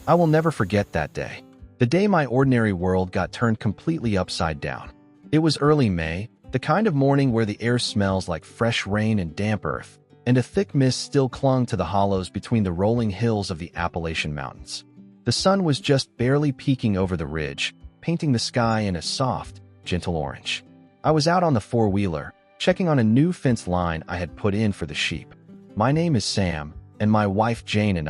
I will never forget that day. The day my ordinary world got turned completely upside down. It was early May, the kind of morning where the air smells like fresh rain and damp earth, and a thick mist still clung to the hollows between the rolling hills of the Appalachian Mountains. The sun was just barely peeking over the ridge, painting the sky in a soft, gentle orange. I was out on the four-wheeler, checking on a new fence line I had put in for the sheep. My name is Sam, and my wife Jane and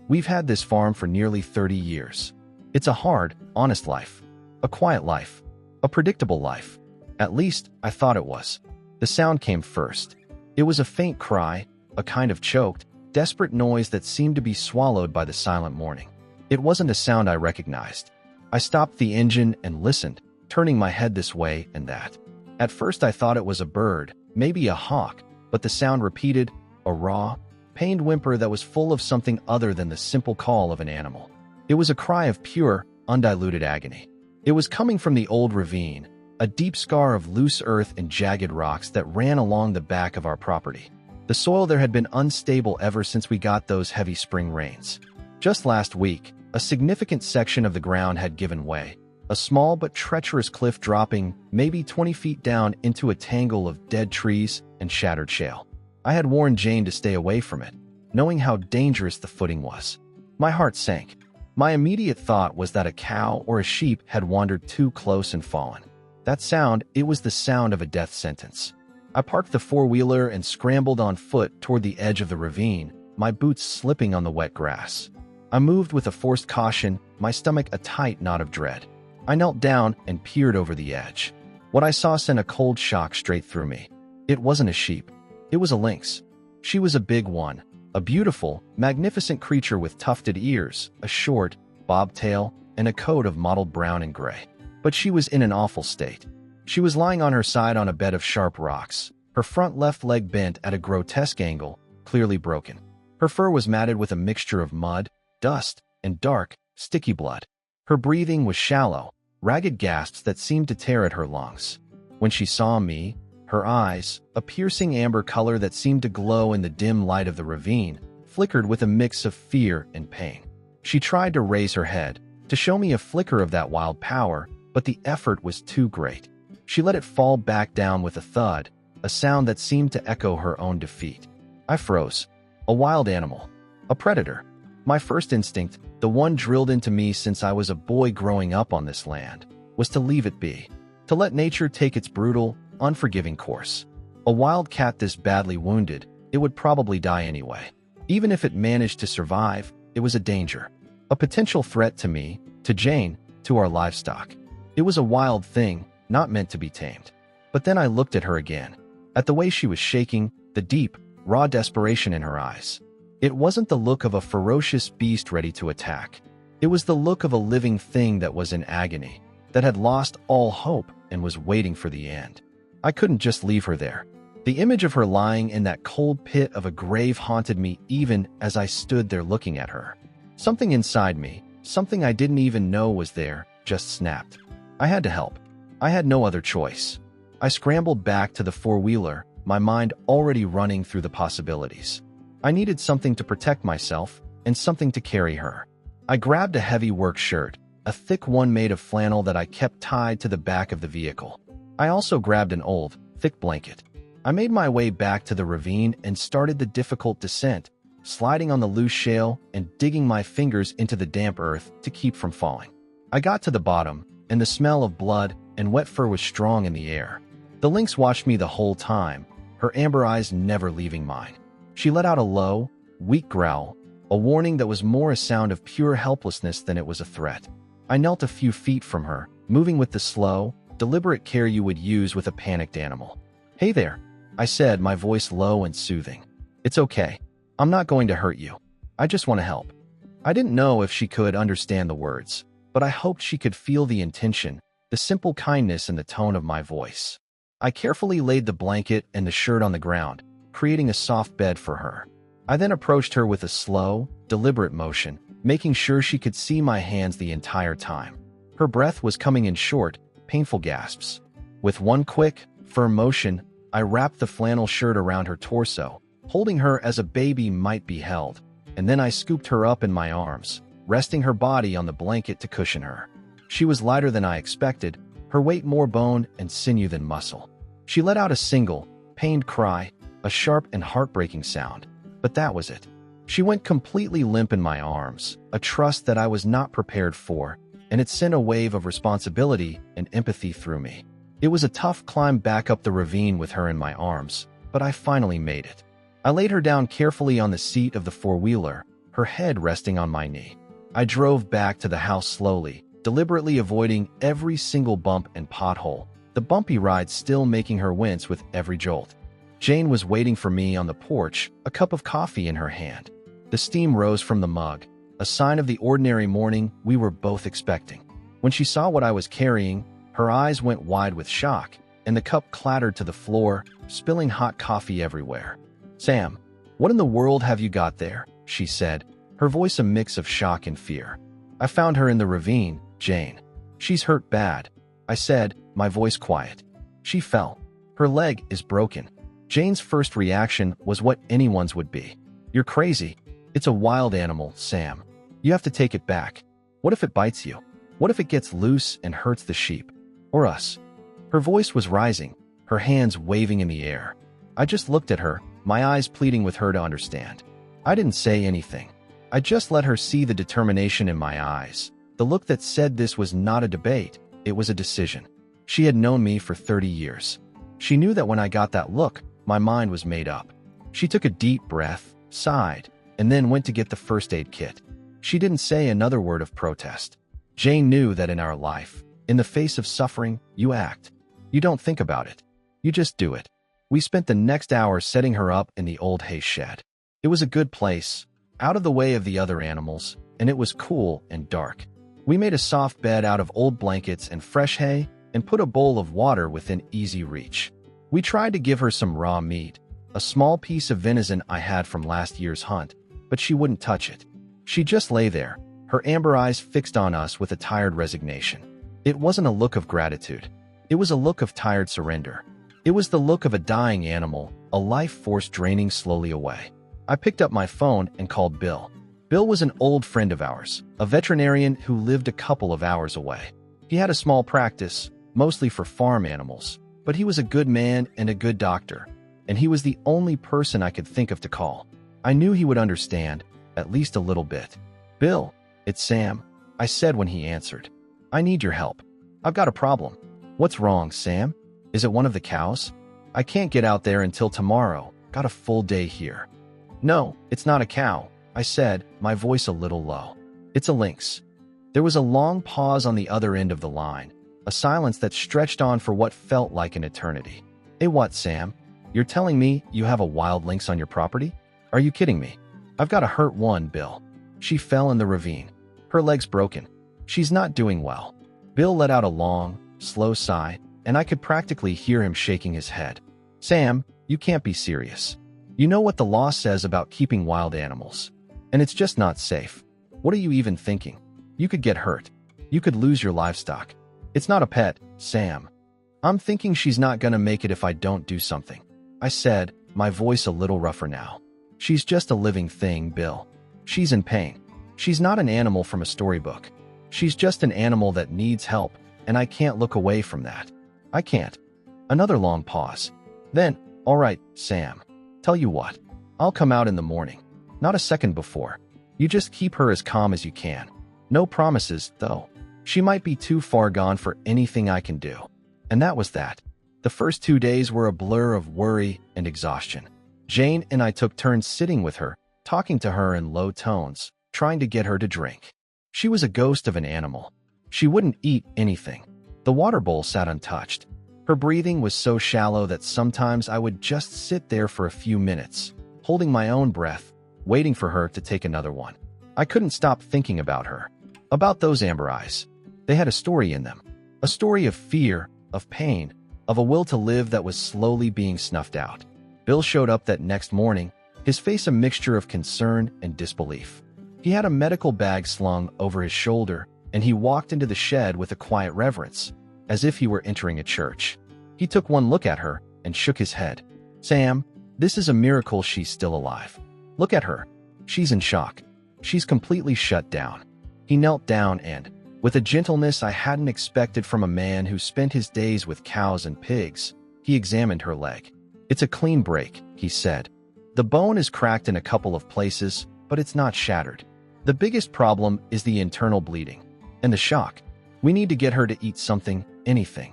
we've had this farm for nearly 30 years. It's a hard, honest life. A quiet life. A predictable life. At least, I thought it was. The sound came first. It was a faint cry, a kind of choked, desperate noise that seemed to be swallowed by the silent morning. It wasn't a sound I recognized. I stopped the engine and listened, turning my head this way and that. At first I thought it was a bird, maybe a hawk, but the sound repeated, a raw, pained whimper that was full of something other than the simple call of an animal. It was a cry of pure, undiluted agony. It was coming from the old ravine, a deep scar of loose earth and jagged rocks that ran along the back of our property. The soil there had been unstable ever since we got those heavy spring rains. Just last week, a significant section of the ground had given way, a small but treacherous cliff dropping maybe 20 feet down into a tangle of dead trees and shattered shale. I had warned Jane to stay away from it, knowing how dangerous the footing was. My heart sank. My immediate thought was that a cow or a sheep had wandered too close and fallen. That sound, it was the sound of a death sentence. I parked the four-wheeler and scrambled on foot toward the edge of the ravine, my boots slipping on the wet grass. I moved with a forced caution, my stomach a tight knot of dread. I knelt down and peered over the edge. What I saw sent a cold shock straight through me. It wasn't a sheep. It was a lynx. She was a big one, a beautiful, magnificent creature with tufted ears, a short, bobtail, and a coat of mottled brown and gray. But she was in an awful state. She was lying on her side on a bed of sharp rocks, her front left leg bent at a grotesque angle, clearly broken. Her fur was matted with a mixture of mud, dust, and dark, sticky blood. Her breathing was shallow, ragged gasps that seemed to tear at her lungs. When she saw me, her eyes, a piercing amber color that seemed to glow in the dim light of the ravine, flickered with a mix of fear and pain. She tried to raise her head, to show me a flicker of that wild power, but the effort was too great. She let it fall back down with a thud, a sound that seemed to echo her own defeat. I froze. A wild animal. A predator. My first instinct, the one drilled into me since I was a boy growing up on this land, was to leave it be. To let nature take its brutal, unforgiving course. A wild cat this badly wounded, it would probably die anyway. Even if it managed to survive, it was a danger. A potential threat to me, to Jane, to our livestock. It was a wild thing, not meant to be tamed. But then I looked at her again, at the way she was shaking, the deep, raw desperation in her eyes. It wasn't the look of a ferocious beast ready to attack. It was the look of a living thing that was in agony, that had lost all hope and was waiting for the end. I couldn't just leave her there. The image of her lying in that cold pit of a grave haunted me even as I stood there looking at her. Something inside me, something I didn't even know was there, just snapped. I had to help. I had no other choice. I scrambled back to the four-wheeler, my mind already running through the possibilities. I needed something to protect myself and something to carry her. I grabbed a heavy work shirt, a thick one made of flannel that I kept tied to the back of the vehicle. I also grabbed an old, thick blanket. I made my way back to the ravine and started the difficult descent, sliding on the loose shale and digging my fingers into the damp earth to keep from falling. I got to the bottom, and the smell of blood and wet fur was strong in the air. The lynx watched me the whole time, her amber eyes never leaving mine. She let out a low, weak growl, a warning that was more a sound of pure helplessness than it was a threat. I knelt a few feet from her, moving with the slow, deliberate care you would use with a panicked animal. "Hey there," I said, my voice low and soothing. "It's okay. I'm not going to hurt you. I just want to help." I didn't know if she could understand the words, but I hoped she could feel the intention, the simple kindness in the tone of my voice. I carefully laid the blanket and the shirt on the ground, creating a soft bed for her. I then approached her with a slow, deliberate motion, making sure she could see my hands the entire time. Her breath was coming in short, painful gasps. With one quick, firm motion, I wrapped the flannel shirt around her torso, holding her as a baby might be held, and then I scooped her up in my arms, resting her body on the blanket to cushion her. She was lighter than I expected, her weight more bone and sinew than muscle. She let out a single, pained cry, a sharp and heartbreaking sound. But that was it. She went completely limp in my arms, a trust that I was not prepared for, and it sent a wave of responsibility and empathy through me. It was a tough climb back up the ravine with her in my arms, but I finally made it. I laid her down carefully on the seat of the four-wheeler, her head resting on my knee. I drove back to the house slowly, deliberately avoiding every single bump and pothole, the bumpy ride still making her wince with every jolt. Jane was waiting for me on the porch, a cup of coffee in her hand. The steam rose from the mug, a sign of the ordinary morning we were both expecting. When she saw what I was carrying, her eyes went wide with shock, and the cup clattered to the floor, spilling hot coffee everywhere. "Sam, what in the world have you got there?" she said, her voice a mix of shock and fear. "I found her in the ravine, Jane. She's hurt bad," I said, my voice quiet. "She fell. Her leg is broken." Jane's first reaction was what anyone's would be. "You're crazy. It's a wild animal, Sam. You have to take it back. What if it bites you? What if it gets loose and hurts the sheep? Or us?" Her voice was rising, her hands waving in the air. I just looked at her, my eyes pleading with her to understand. I didn't say anything. I just let her see the determination in my eyes, the look that said this was not a debate, it was a decision. She had known me for 30 years. She knew that when I got that look, my mind was made up. She took a deep breath, sighed, and then went to get the first aid kit. She didn't say another word of protest. Jane knew that in our life, in the face of suffering, you act. You don't think about it. You just do it. We spent the next hour setting her up in the old hay shed. It was a good place, out of the way of the other animals, and it was cool and dark. We made a soft bed out of old blankets and fresh hay and put a bowl of water within easy reach. We tried to give her some raw meat, a small piece of venison I had from last year's hunt, but she wouldn't touch it. She just lay there, her amber eyes fixed on us with a tired resignation. It wasn't a look of gratitude. It was a look of tired surrender. It was the look of a dying animal, a life force draining slowly away. I picked up my phone and called Bill. Bill was an old friend of ours, a veterinarian who lived a couple of hours away. He had a small practice, mostly for farm animals, but he was a good man and a good doctor, and he was the only person I could think of to call. I knew he would understand, at least a little bit. "Bill, it's Sam," I said when he answered. "I need your help. I've got a problem." "What's wrong, Sam? Is it one of the cows? I can't get out there until tomorrow. Got a full day here." "No, it's not a cow," I said, my voice a little low. "It's a lynx." There was a long pause on the other end of the line, a silence that stretched on for what felt like an eternity. "Eh, what, Sam? You're telling me you have a wild lynx on your property? Are you kidding me?" "I've got a hurt one, Bill. She fell in the ravine. Her leg's broken. She's not doing well." Bill let out a long, slow sigh, and I could practically hear him shaking his head. "Sam, you can't be serious. You know what the law says about keeping wild animals. And it's just not safe. What are you even thinking? You could get hurt. You could lose your livestock. It's not a pet, Sam. I'm thinking she's not gonna make it if I don't do something," I said, my voice a little rougher now. "She's just a living thing, Bill. She's in pain. She's not an animal from a storybook. She's just an animal that needs help, and I can't look away from that. I can't." Another long pause. Then, "All right, Sam. Tell you what. I'll come out in the morning. Not a second before. You just keep her as calm as you can. No promises, though. She might be too far gone for anything I can do." And that was that. The first 2 days were a blur of worry and exhaustion. Jane and I took turns sitting with her, talking to her in low tones, trying to get her to drink. She was a ghost of an animal. She wouldn't eat anything. The water bowl sat untouched. Her breathing was so shallow that sometimes I would just sit there for a few minutes, holding my own breath, waiting for her to take another one. I couldn't stop thinking about her, about those amber eyes. They had a story in them, a story of fear, of pain, of a will to live that was slowly being snuffed out. Bill showed up that next morning, his face a mixture of concern and disbelief. He had a medical bag slung over his shoulder, and he walked into the shed with a quiet reverence, as if he were entering a church. He took one look at her and shook his head. "Sam, this is a miracle she's still alive. Look at her. She's in shock. She's completely shut down. He knelt down and, with a gentleness I hadn't expected from a man who spent his days with cows and pigs, he examined her leg. "It's a clean break," he said. "The bone is cracked in a couple of places, but it's not shattered. The biggest problem is the internal bleeding and the shock. We need to get her to eat something, anything."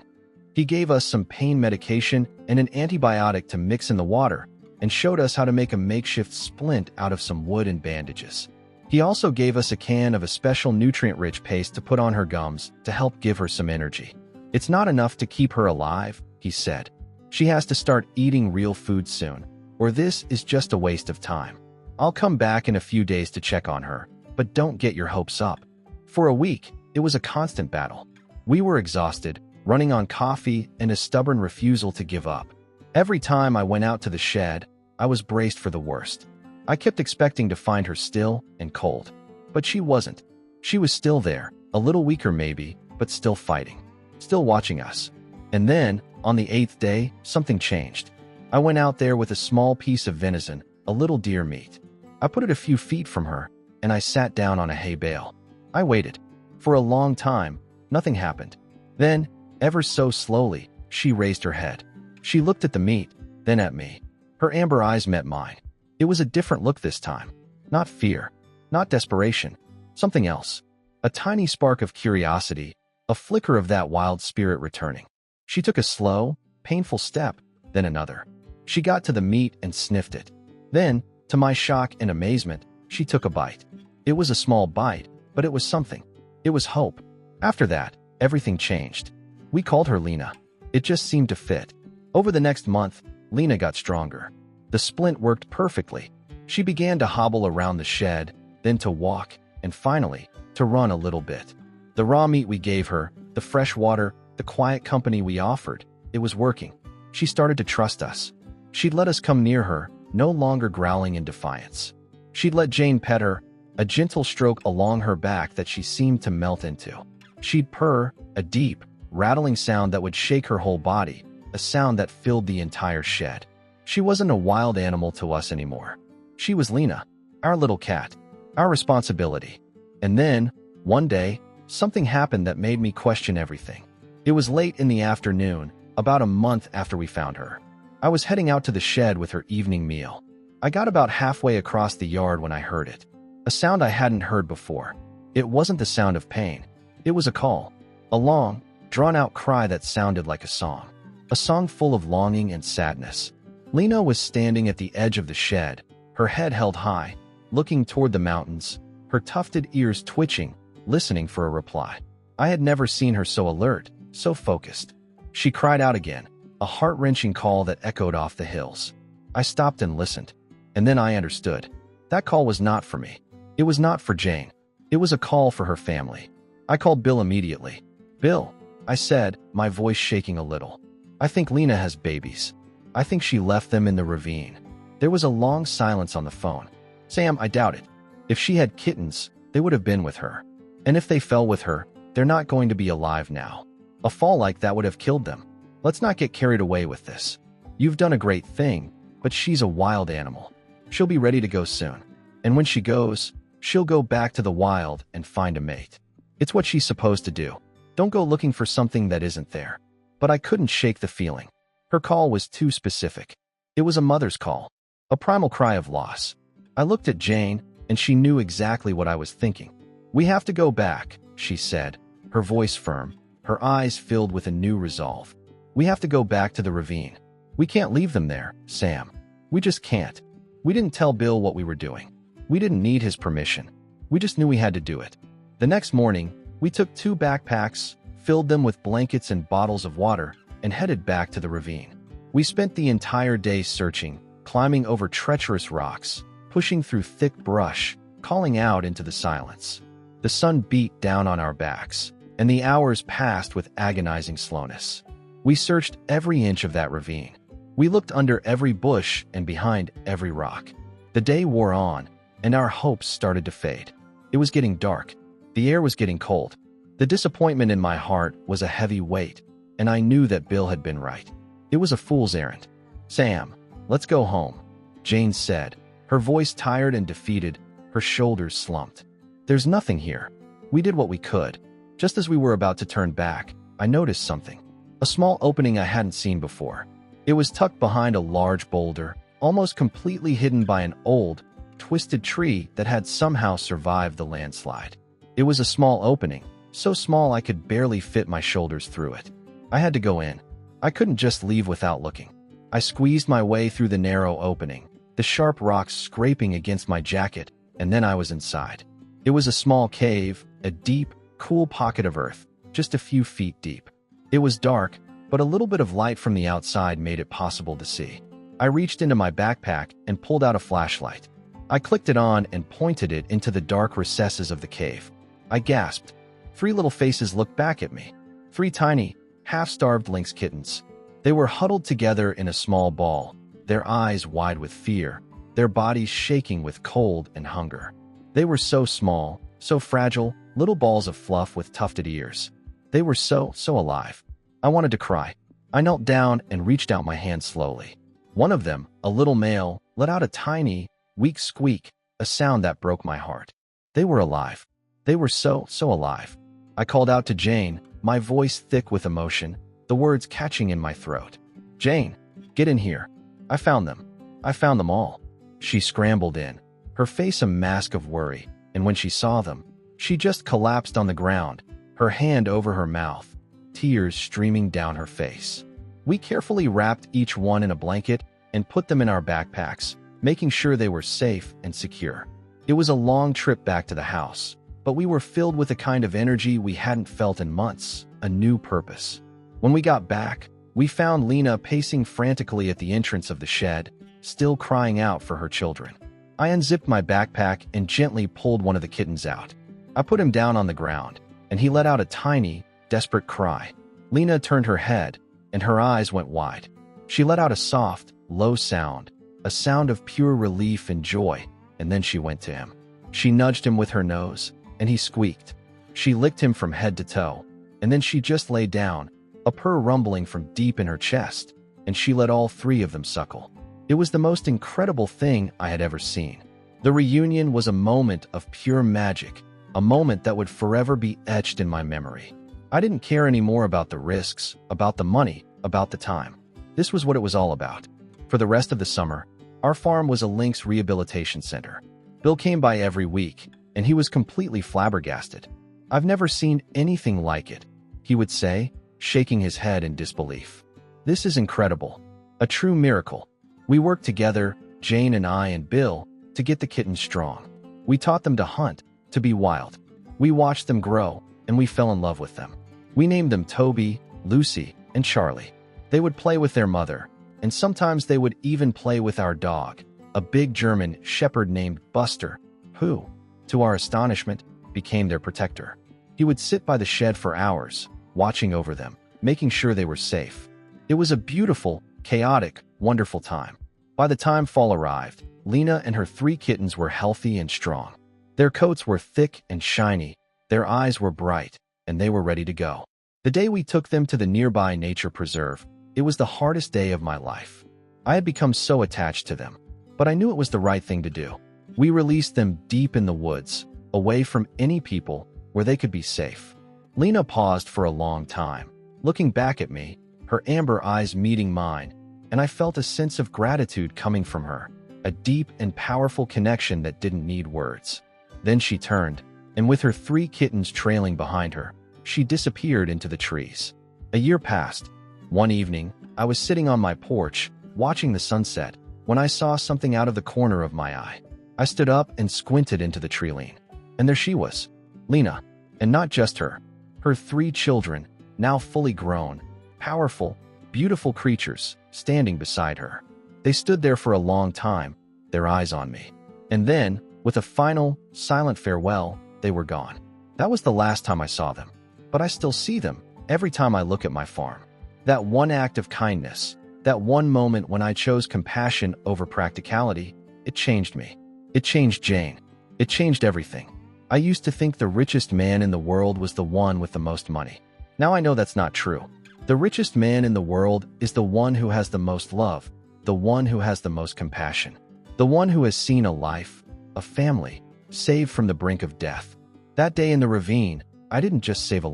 He gave us some pain medication and an antibiotic to mix in the water and showed us how to make a makeshift splint out of some wood and bandages. He also gave us a can of a special nutrient-rich paste to put on her gums to help give her some energy. "It's not enough to keep her alive," he said. "She has to start eating real food soon, or this is just a waste of time. I'll come back in a few days to check on her, but don't get your hopes up." For a week, it was a constant battle. We were exhausted, running on coffee and a stubborn refusal to give up. Every time I went out to the shed, I was braced for the worst. I kept expecting to find her still and cold, but she wasn't. She was still there, a little weaker maybe, but still fighting, still watching us. And then, on the 8th day, something changed. I went out there with a small piece of venison, a little deer meat. I put it a few feet from her, and I sat down on a hay bale. I waited. For a long time, nothing happened. Then, ever so slowly, she raised her head. She looked at the meat, then at me. Her amber eyes met mine. It was a different look this time. Not fear, not desperation, something else. A tiny spark of curiosity, a flicker of that wild spirit returning. She took a slow, painful step, then another. She got to the meat and sniffed it. Then, to my shock and amazement, she took a bite. It was a small bite, but it was something. It was hope. After that, everything changed. We called her Lena. It just seemed to fit. Over the next month, Lena got stronger. The splint worked perfectly. She began to hobble around the shed, then to walk, and finally, to run a little bit. The raw meat we gave her, the fresh water, the quiet company we offered, it was working. She started to trust us. She'd let us come near her, no longer growling in defiance. She'd let Jane pet her, a gentle stroke along her back that she seemed to melt into. She'd purr, a deep, rattling sound that would shake her whole body, a sound that filled the entire shed. She wasn't a wild animal to us anymore. She was Lena, our little cat, our responsibility. And then, one day, something happened that made me question everything. It was late in the afternoon, about a month after we found her. I was heading out to the shed with her evening meal. I got about halfway across the yard when I heard it. A sound I hadn't heard before. It wasn't the sound of pain. It was a call. A long, drawn-out cry that sounded like a song. A song full of longing and sadness. Lena was standing at the edge of the shed, her head held high, looking toward the mountains, her tufted ears twitching, listening for a reply. I had never seen her so alert, so focused. She cried out again, a heart-wrenching call that echoed off the hills. I stopped and listened, and then I understood. That call was not for me. It was not for Jane. It was a call for her family. I called Bill immediately. "Bill," I said, my voice shaking a little. "I think Lena has babies. I think she left them in the ravine." There was a long silence on the phone. "Sam, I doubt it. If she had kittens, they would have been with her. And if they fell with her, they're not going to be alive now. A fall like that would have killed them. Let's not get carried away with this. You've done a great thing, but she's a wild animal. She'll be ready to go soon. And when she goes, she'll go back to the wild and find a mate. It's what she's supposed to do. Don't go looking for something that isn't there." But I couldn't shake the feeling. Her call was too specific. It was a mother's call, a primal cry of loss. I looked at Jane, and she knew exactly what I was thinking. "We have to go back," she said, her voice firm, her eyes filled with a new resolve. "We have to go back to the ravine. We can't leave them there, Sam. We just can't. We didn't tell Bill what we were doing. We didn't need his permission. We just knew we had to do it." The next morning, we took 2 backpacks, filled them with blankets and bottles of water, and headed back to the ravine. We spent the entire day searching, climbing over treacherous rocks, pushing through thick brush, calling out into the silence. The sun beat down on our backs, and the hours passed with agonizing slowness. We searched every inch of that ravine. We looked under every bush and behind every rock. The day wore on, and our hopes started to fade. It was getting dark. The air was getting cold. The disappointment in my heart was a heavy weight, and I knew that Bill had been right. It was a fool's errand. "Sam, let's go home," Jane said, her voice tired and defeated, her shoulders slumped. "There's nothing here. We did what we could. Just as we were about to turn back, I noticed something. A small opening I hadn't seen before. It was tucked behind a large boulder, almost completely hidden by an old, twisted tree that had somehow survived the landslide. It was a small opening, so small I could barely fit my shoulders through it. I had to go in. I couldn't just leave without looking. I squeezed my way through the narrow opening, the sharp rocks scraping against my jacket, and then I was inside. It was a small cave, a deep, cool pocket of earth, just a few feet deep. It was dark, but a little bit of light from the outside made it possible to see. I reached into my backpack and pulled out a flashlight. I clicked it on and pointed it into the dark recesses of the cave. I gasped. 3 little faces looked back at me. 3 tiny, half-starved lynx kittens. They were huddled together in a small ball, their eyes wide with fear, their bodies shaking with cold and hunger. They were so small, so fragile, little balls of fluff with tufted ears. They were so alive. I wanted to cry. I knelt down and reached out my hand slowly. One of them, a little male, let out a tiny, weak squeak, a sound that broke my heart. They were alive. They were so alive. I called out to Jane, my voice thick with emotion, the words catching in my throat. "Jane, get in here. I found them. I found them all." She scrambled in, her face a mask of worry, and when she saw them, she just collapsed on the ground, her hand over her mouth, tears streaming down her face. We carefully wrapped each one in a blanket and put them in our backpacks, making sure they were safe and secure. It was a long trip back to the house, but we were filled with a kind of energy we hadn't felt in months, a new purpose. When we got back, we found Lena pacing frantically at the entrance of the shed, still crying out for her children. I unzipped my backpack and gently pulled one of the kittens out. I put him down on the ground, and he let out a tiny, desperate cry. Lena turned her head, and her eyes went wide. She let out a soft, low sound, a sound of pure relief and joy, and then she went to him. She nudged him with her nose, and he squeaked. She licked him from head to toe, and then she just lay down, a purr rumbling from deep in her chest, and she let all 3 of them suckle. It was the most incredible thing I had ever seen. The reunion was a moment of pure magic, a moment that would forever be etched in my memory. I didn't care anymore about the risks, about the money, about the time. This was what it was all about. For the rest of the summer, our farm was a lynx rehabilitation center. Bill came by every week, and he was completely flabbergasted. "I've never seen anything like it," he would say, shaking his head in disbelief. "This is incredible. A true miracle." We worked together, Jane and I and Bill, to get the kittens strong. We taught them to hunt, to be wild. We watched them grow, and we fell in love with them. We named them Toby, Lucy, and Charlie. They would play with their mother, and sometimes they would even play with our dog, a big German shepherd named Buster, who, to our astonishment, became their protector. He would sit by the shed for hours, watching over them, making sure they were safe. It was a beautiful, chaotic, wonderful time. By the time fall arrived, Lena and her 3 kittens were healthy and strong. Their coats were thick and shiny, their eyes were bright, and they were ready to go. The day we took them to the nearby nature preserve, it was the hardest day of my life. I had become so attached to them, but I knew it was the right thing to do. We released them deep in the woods, away from any people, where they could be safe. Lena paused for a long time, looking back at me, her amber eyes meeting mine, and I felt a sense of gratitude coming from her, a deep and powerful connection that didn't need words. Then she turned, and with her 3 kittens trailing behind her, she disappeared into the trees. A year passed. One evening, I was sitting on my porch, watching the sunset, when I saw something out of the corner of my eye. I stood up and squinted into the tree line. And there she was, Lena, and not just her. Her 3 children, now fully grown, powerful, beautiful creatures, standing beside her. They stood there for a long time, their eyes on me. And then, with a final, silent farewell, they were gone. That was the last time I saw them. But I still see them, every time I look at my farm. That one act of kindness, that one moment when I chose compassion over practicality, it changed me. It changed Jane. It changed everything. I used to think the richest man in the world was the one with the most money. Now I know that's not true. The richest man in the world is the one who has the most love, the one who has the most compassion, the one who has seen a life, a family, saved from the brink of death. That day in the ravine, I didn't just save a